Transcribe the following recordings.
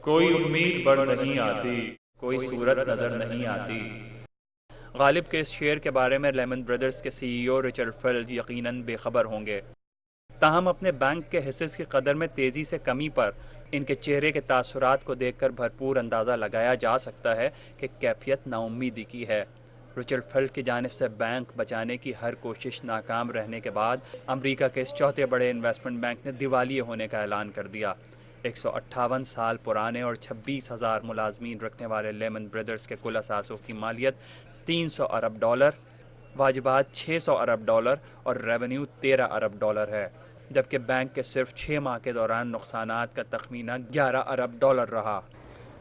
کوئی امید بڑھ نہیں آتی، کوئی صورت نظر نہیں آتی۔ غالب کے اس شعر کے بارے میں لیمن بردرز کے سی ای او رچرڈ فیلڈ یقیناً بے خبر ہوں گے، تاہم اپنے بینک کے حصے کی قدر میں تیزی سے کمی پر ان کے چہرے کے تاثرات کو دیکھ کر بھرپور اندازہ لگایا جا سکتا ہے کہ کیفیت نا امیدی کی ہے۔ رچرڈ فیلڈ کی جانب سے بینک بچانے کی ہر کوشش ناکام رہنے کے بعد امریکہ کے اس چوتھے بڑے انویسٹمنٹ بینک نے دیوالیے ہونے کا اعلان کر دیا۔ 158 سال پرانے اور 26,000 ملازمین رکھنے والے لیمن بردرز کے کل اثاثوں کی مالیت $300 ارب، واجبات $600 ارب اور ریونیو $13 ارب ہے، جبکہ بینک کے صرف 6 ماہ کے دوران نقصانات کا تخمینہ $11 ارب رہا۔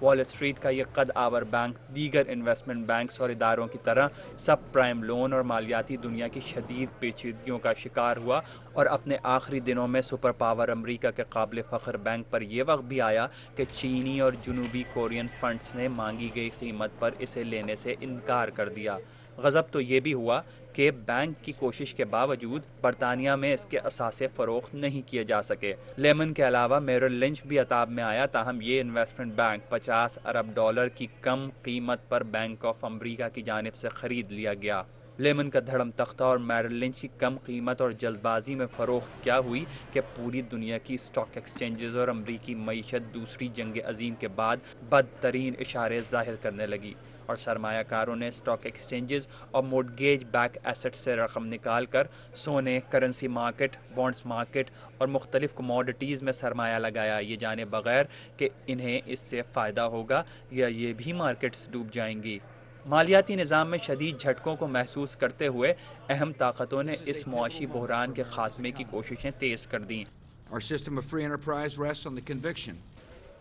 وال اسٹریٹ کا یہ قد آور بینک دیگر انویسٹمنٹ بینکس اور اداروں کی طرح سب پرائم لون اور مالیاتی دنیا کی شدید پیچیدگیوں کا شکار ہوا اور اپنے آخری دنوں میں سپر پاور امریکہ کے قابل فخر بینک پر یہ وقت بھی آیا کہ چینی اور جنوبی کورین فنڈز نے مانگی گئی قیمت پر اسے لینے سے انکار کر دیا۔ غضب تو یہ بھی ہوا کہ بینک کی کوشش کے باوجود برطانیہ میں اس کے اثاثے فروخت نہیں کیے جا سکے۔ لیمن کے علاوہ میرل لنچ بھی عطاب میں آیا، تاہم یہ انویسٹمنٹ بینک $50 ارب کی کم قیمت پر بینک آف امریکہ کی جانب سے خرید لیا گیا۔ لیمن کا دھڑم تختہ اور میرل لنچ کی کم قیمت اور جلد بازی میں فروخت کیا ہوئی کہ پوری دنیا کی اسٹاک ایکسچینجز اور امریکی معیشت دوسری جنگ عظیم کے بعد بدترین اشارے ظاہر کرنے لگی، اور سرمایہ کاروں نے اسٹاک ایکسچینجز اور مورگیج بیک ایسٹ سے رقم نکال کر سونے، کرنسی مارکیٹ، بانڈز مارکیٹ اور مختلف کموڈیٹیز میں سرمایہ لگایا، یہ جانے بغیر کہ انہیں اس سے فائدہ ہوگا یا یہ بھی مارکیٹس ڈوب جائیں گی۔ مالیاتی نظام میں شدید جھٹکوں کو محسوس کرتے ہوئے اہم طاقتوں نے اس معاشی بحران کے خاتمے کی کوششیں تیز کر دیں۔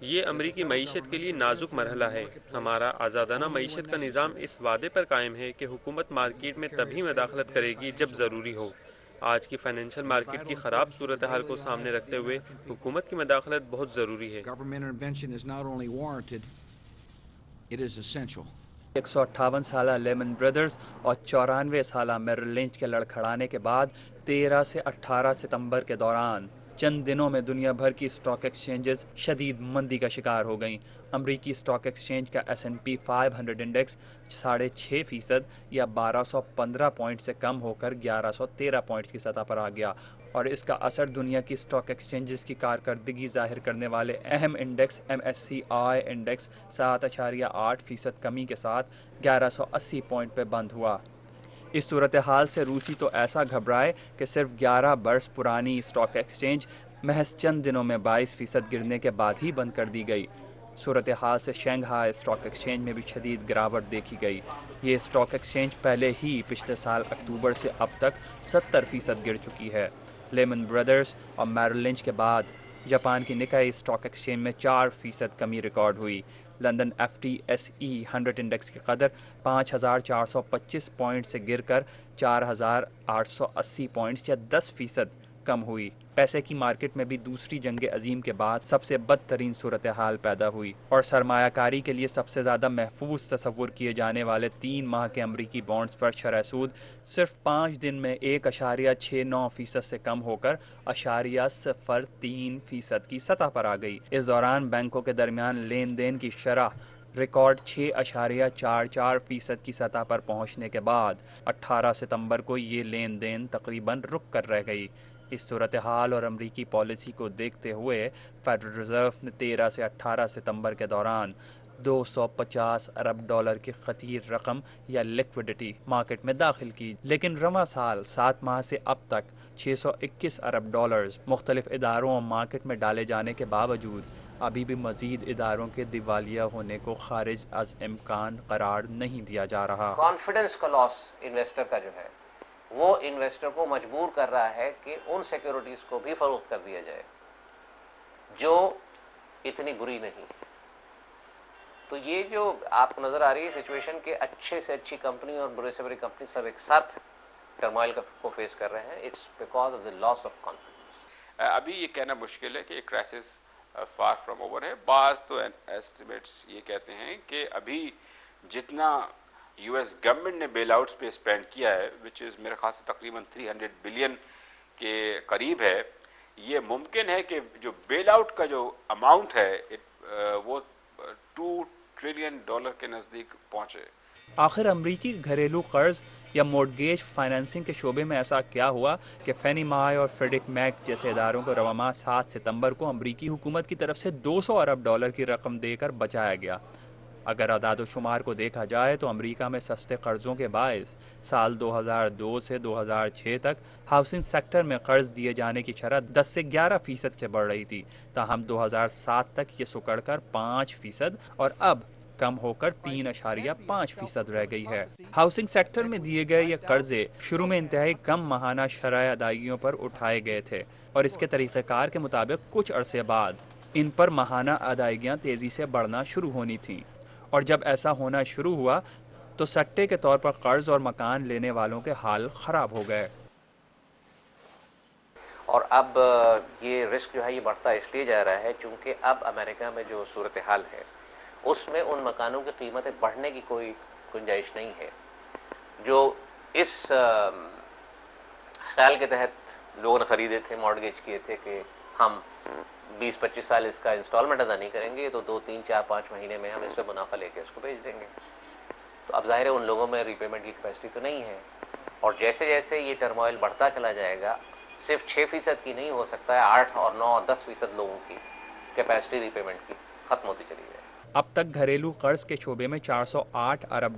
یہ امریکی معیشت کے لیے نازک مرحلہ ہے۔ ہمارا آزادانہ معیشت کا نظام اس وعدے پر قائم ہے کہ حکومت مارکیٹ میں تبھی مداخلت کرے گی جب ضروری ہو۔ آج کی فائنینشیل مارکیٹ کی خراب صورتحال کو سامنے رکھتے ہوئے حکومت کی مداخلت بہت ضروری ہے۔ 158 سالہ لیمن بردرز اور 94 سالہ میرل لنچ کے لڑکھڑانے کے بعد 13 سے 18 ستمبر کے دوران چند دنوں میں دنیا بھر کی اسٹاک ایکسچینجز شدید مندی کا شکار ہو گئیں۔ امریکی اسٹاک ایکسچینج کا S&P 500 انڈیکس 6.5% یا 1215 پوائنٹ سے کم ہو کر 1113 پوائنٹس کی سطح پر آ گیا، اور اس کا اثر دنیا کی اسٹاک ایکسچینجز کی کارکردگی ظاہر کرنے والے اہم انڈیکس MSCI انڈیکس 7.8% کمی کے ساتھ 1180 پوائنٹ پہ بند ہوا۔ اس صورتحال سے روسی تو ایسا گھبرائے کہ صرف 11 برس پرانی اسٹاک ایکسچینج محض چند دنوں میں 22% گرنے کے بعد ہی بند کر دی گئی۔ صورتحال سے شنگھائی اسٹاک ایکسچینج میں بھی شدید گراوٹ دیکھی گئی۔ یہ اسٹاک ایکسچینج پہلے ہی پچھلے سال اکتوبر سے اب تک 70% گر چکی ہے۔ لیمن بردرز اور میرل لنچ کے بعد جاپان کی نکائی اسٹاک ایکسچینج میں 4% کمی ریکارڈ ہوئی۔ لندن FTSE 100 انڈیکس کی قدر 5,425 پوائنٹ سے گر کر 4,880 پوائنٹس یا 10% کم ہوئی۔ پیسے کی مارکیٹ میں بھی دوسری جنگ عظیم کے بعد سب سے بدترین صورتحال پیدا ہوئی، اور سرمایہ کاری کے لیے سب سے زیادہ محفوظ تصور کیے جانے والے 3 ماہ کے امریکی بانڈز پر شرح سود صرف 5 دن میں 1.69% سے کم ہو کر 0.03% کی سطح پر آ گئی۔ اس دوران بینکوں کے درمیان لین دین کی شرح ریکارڈ 6.44% کی سطح پر پہنچنے کے بعد 18 ستمبر کو یہ لین دین تقریباً رک کر رہ گئی۔ اس صورتحال اور امریکی پالیسی کو دیکھتے ہوئے فیڈرل ریزرو نے 13 سے 18 ستمبر کے دوران $250 ارب کی خطیر رقم یا لیکوڈیٹی مارکیٹ میں داخل کی، لیکن رواں سال 7 ماہ سے اب تک $621 ارب مختلف اداروں اور مارکیٹ میں ڈالے جانے کے باوجود ابھی بھی مزید اداروں کے دیوالیہ ہونے کو خارج از امکان قرار نہیں دیا جا رہا۔ کانفیڈنس کا لاس انویسٹر کا جو ہے وہ انویسٹر کو مجبور کر رہا ہے کہ ان سیکیورٹیز کو بھی فروخت کر دیا جائے جو اتنی بری نہیں۔ تو یہ جو آپ کو نظر آ رہی ہے سچویشن کہ اچھے سے اچھی کمپنی اور برے سے بری کمپنی سب ایک ساتھ ٹرمائل کو فیس کر رہے ہیں، it's because of the loss of confidence. ابھی یہ کہنا مشکل ہے کہ یہ کرائسس فار فرام اوور ہے۔ بعض تو ایسٹیمیٹس یہ کہتے ہیں کہ ابھی جتنا US گورنمنٹ نے بیل آؤٹس پہ اسپینڈ کیا ہے وچ از میرے خیال سے تقریباً 300 بلین کے قریب ہے، یہ ممکن ہے کہ جو بیل آؤٹ کا جو اماؤنٹ ہے वो $2 ट्रिलियन के नज़दीक पहुँचे। आखिर अमरीकी घरेलू कर्ज या मॉर्गेज फाइनेंसिंग के शोबे में ऐसा क्या हुआ कि फैनी माय और फ्रेडिक मैक जैसे इदारों को रवामा 7 सितंबर को अमरीकी हुकूमत की तरफ से $200 अरब की रकम देकर बचाया गया? अगर अदाद शुमार को देखा जाए तो अमेरिका में सस्ते कर्ज़ों के बायस साल 2002 से 2006 तक हाउसिंग सेक्टर में कर्ज दिए जाने की शरह 10 से 11% से बढ़ रही थी, ताहम 2007 तक ये सुकड़कर 5% और अब कम होकर 3.5% रह गई है। हाउसिंग सेक्टर में दिए गए ये कर्जे शुरू में इंतहाई कम माहाना शरह अदायगियों पर उठाए गए थे और इसके तरीक़ेकार के मुताबिक कुछ अरसे बाद इन पर माहाना अदायगियाँ तेज़ी से बढ़ना शुरू होनी थीं, और जब ऐसा होना शुरू हुआ तो सट्टे के तौर पर कर्ज और मकान लेने वालों के हाल ख़राब हो गए। और अब ये रिस्क जो है ये बढ़ता इसलिए जा रहा है क्योंकि अब अमेरिका में जो सूरत हाल है उसमें उन मकानों की कीमतें बढ़ने की कोई गुंजाइश नहीं है। जो इस ख्याल के तहत लोगों ने ख़रीदे थे, मॉर्गेज किए थे कि हम 20-25 साल इसका इंस्टॉलमेंट अदा नहीं करेंगे तो 2, 3, 4, 5 महीने में हम इस पर मुनाफा लेके इसको बेच देंगे, तो अब ज़ाहिर है उन लोगों में रीपेमेंट की कैपेसिटी तो नहीं है। और जैसे जैसे ये टर्मोइल बढ़ता चला जाएगा, सिर्फ 6% की नहीं हो सकता है, 8 और 9 और 10% लोगों की कैपेसिटी रीपेमेंट की ख़त्म होती चली जाए। अब तक घरेलू कर्ज के शोबे में $408 अरब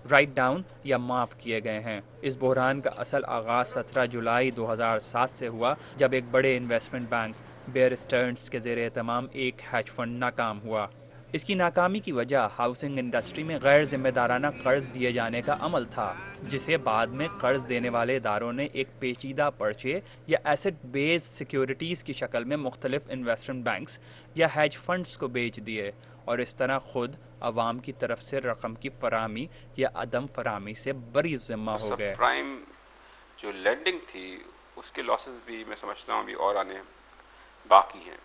राइट डाउन या माफ़ किए गए हैं। इस बहरान का असल आगाज़ 17 जुलाई 2007 से हुआ, जब एक बड़े इन्वेस्टमेंट बैंक बेयर स्टर्न्स के ज़ेरे एहतमाम एक हैज फंड नाकाम हुआ। इसकी नाकामी की वजह हाउसिंग इंडस्ट्री में गैर जिम्मेदाराना कर्ज दिए जाने का अमल था, जिसे बाद में कर्ज देने वाले इदारों ने एक पेचीदा पर्चे या एसेट बेस्ड सिक्योरिटीज़ की शक्ल में मुख्तलिफ इन्वेस्टमेंट बैंक्स या हैज फंड्स को बेच दिए, और इस तरह खुद अवाम की तरफ से रकम की फराहमी या अदम फराहमी से बड़ी ज़िम्मा हो गए। प्राइम जो लेंडिंग थी उसके लॉसेस भी मैं समझता हूँ अभी और आने बाकी हैं।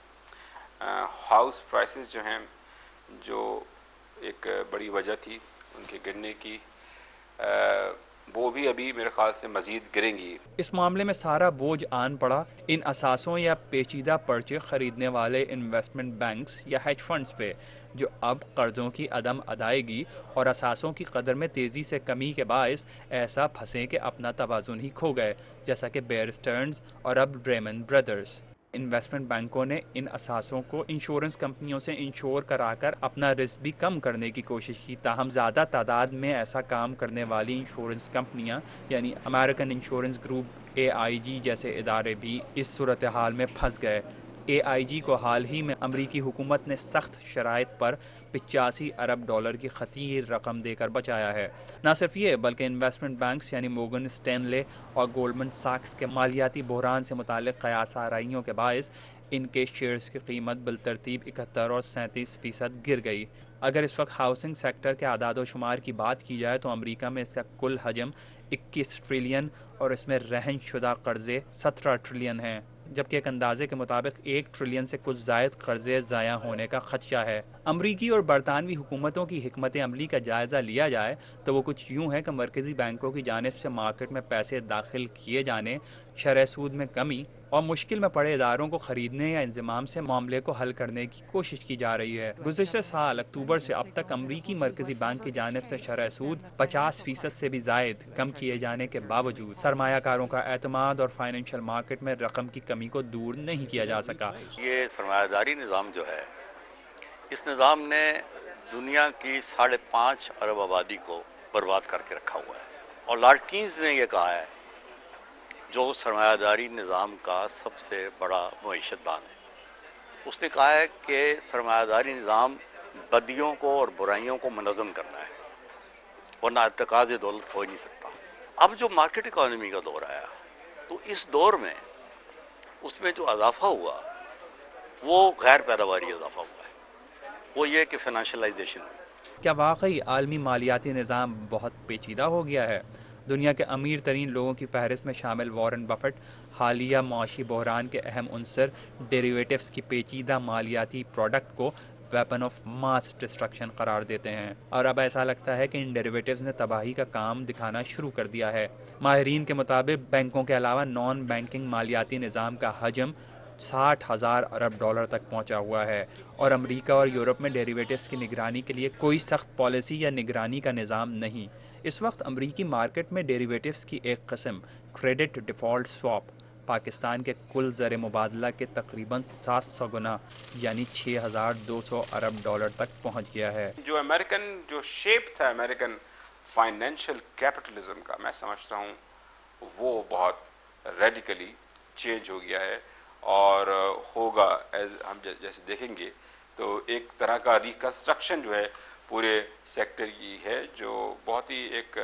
हाउस प्राइसेस जो हैं, जो एक बड़ी वजह थी उनके गिरने की, वो भी अभी मेरे ख्याल से मज़ीद गिरेंगी। इस मामले में सारा बोझ आन पड़ा इन असासों या पेचीदा पर्चे ख़रीदने वाले इन्वेस्टमेंट बैंक्स या हेज फंड्स पे, जो अब कर्ज़ों की अदम अदायगी और असासों की कदर में तेज़ी से कमी के बायस ऐसा फंसे कि अपना तवाज़ुन ही खो गए, जैसा कि बेयर स्टर्न्स और अब लेमन ब्रदर्स। इन्वेस्टमेंट बैंकों ने इन असासों को इंश्योरेंस कंपनियों से इंश्योर कराकर अपना रिस्क भी कम करने की कोशिश की, ताहम ज़्यादा तादाद में ऐसा काम करने वाली इंश्योरेंस कंपनियां यानी अमेरिकन इंश्योरेंस ग्रुप AIG जैसे इदारे भी इस सूरत हाल में फंस गए। AIG को हाल ही में अमरीकी हुकूमत ने सख्त शराइत पर $85 अरब की खतीर रकम देकर बचाया है। न सिर्फ ये बल्कि इन्वेस्टमेंट बैंक्स यानी मोर्गन स्टैनले और गोल्डमन सैक्स के मालियाती बहरान से मुतालिक क़यास आराइयों के बायस इनके शेयर्स की कीमत बिलतरतीब 71 और 37% गिर गई। अगर इस वक्त हाउसिंग सेक्टर के आदाद व शुमार की बात की जाए तो अमरीका में इसका कुल हजम 21 ट्रिलियन और इसमें रहन शुदा कर्जे 17 ट्रिलियन हैं, जबकि एक अंदाजे के मुताबिक 1 ट्रिलियन से कुछ ज़ायद कर्जे ज़ाया होने का खदशा है। अमरीकी और बरतानवी हुकूमतों की हिकमत अमली का जायज़ा लिया जाए तो वो कुछ यूँ है कि मरकज़ी बैंकों की जानिब से मार्केट में पैसे दाखिल किए जाने, शरह सूद में कमी और मुश्किल में पड़े इदारों को ख़रीदने या इंज़माम से मामले को हल करने की कोशिश की जा रही है। गुज़िश्ता साल अक्टूबर से अब तक अमरीकी मरकज़ी बैंक की जानिब से शरह सूद 50% से भी ज़ायद कम किए जाने के बावजूद सरमायाकारों का एतमाद और फाइनेंशियल मार्केट में रकम की कमी को दूर नहीं किया जा सका। ये सरमायादारी निज़ाम जो है, इस निज़ाम ने दुनिया की 5.5 अरब आबादी को बर्बाद करके रखा हुआ है। और लॉर्ड कीन्स ने यह कहा है, जो सरमायादारी निज़ाम का सबसे बड़ा मईशतदान है, उसने कहा है कि सरमायादारी निज़ाम बदियों को और बुराइयों को मुनज़्ज़म करना है, वरना इत्तेकाज़ दौलत हो ही नहीं सकता। अब जो मार्केट इकॉनमी का दौर आया, तो इस दौर में उसमें जो इजाफ़ा हुआ वो गैर पैदावारी इजाफ़ा हुआ है, वो ये कि फाइनेंशलाइजेशन हुई। क्या वाकई आलमी मालियाती निज़ाम बहुत पेचीदा हो गया है? दुनिया के अमीर तरीन लोगों की फहरिस्त में शामिल वॉरेन बफेट हालिया मुआशी बहरान के अहम उनसर डेरिवेटिव्स की पेचीदा मालियाती प्रोडक्ट को वेपन ऑफ मास डिस्ट्रक्शन करार देते हैं, और अब ऐसा लगता है कि इन डेरिवेटिव्स ने तबाही का काम दिखाना शुरू कर दिया है। माहिरीन के मुताबिक बैंकों के अलावा नॉन बैंकिंग मालियाती निज़ाम का हजम 60,000 अरब डॉलर तक पहुंचा हुआ है और अमेरिका और यूरोप में डेरिवेटिव्स की निगरानी के लिए कोई सख्त पॉलिसी या निगरानी का निज़ाम नहीं। इस वक्त अमेरिकी मार्केट में डेरिवेटिव्स की एक किस्म क्रेडिट डिफ़ॉल्ट स्वैप पाकिस्तान के कुल ज़र मुबादला के तकरीबन 700 गुना यानी 6,200 अरब डॉलर तक पहुंच गया है। जो शेप था अमेरिकन फाइनेंशियल कैपिटलिज्म का, मैं समझता हूँ वो बहुत रेडिकली चेंज हो गया है और होगा, एज हम जैसे देखेंगे तो एक तरह का रिकंस्ट्रक्शन जो है पूरे सेक्टर की है, जो बहुत ही एक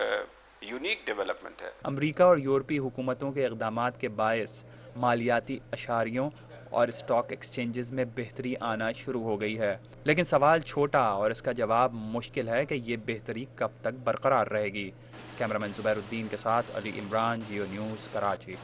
यूनिक डेवलपमेंट है। अमेरिका और यूरोपीय हुकूमतों के इक़दामात के बायस मालियाती अशारियों और स्टॉक एक्सचेंजेस में बेहतरी आना शुरू हो गई है, लेकिन सवाल छोटा और इसका जवाब मुश्किल है कि ये बेहतरी कब तक बरकरार रहेगी। कैमरामैन ज़ुबैरुद्दीन के साथ अली इमरान, जियो न्यूज़, कराची।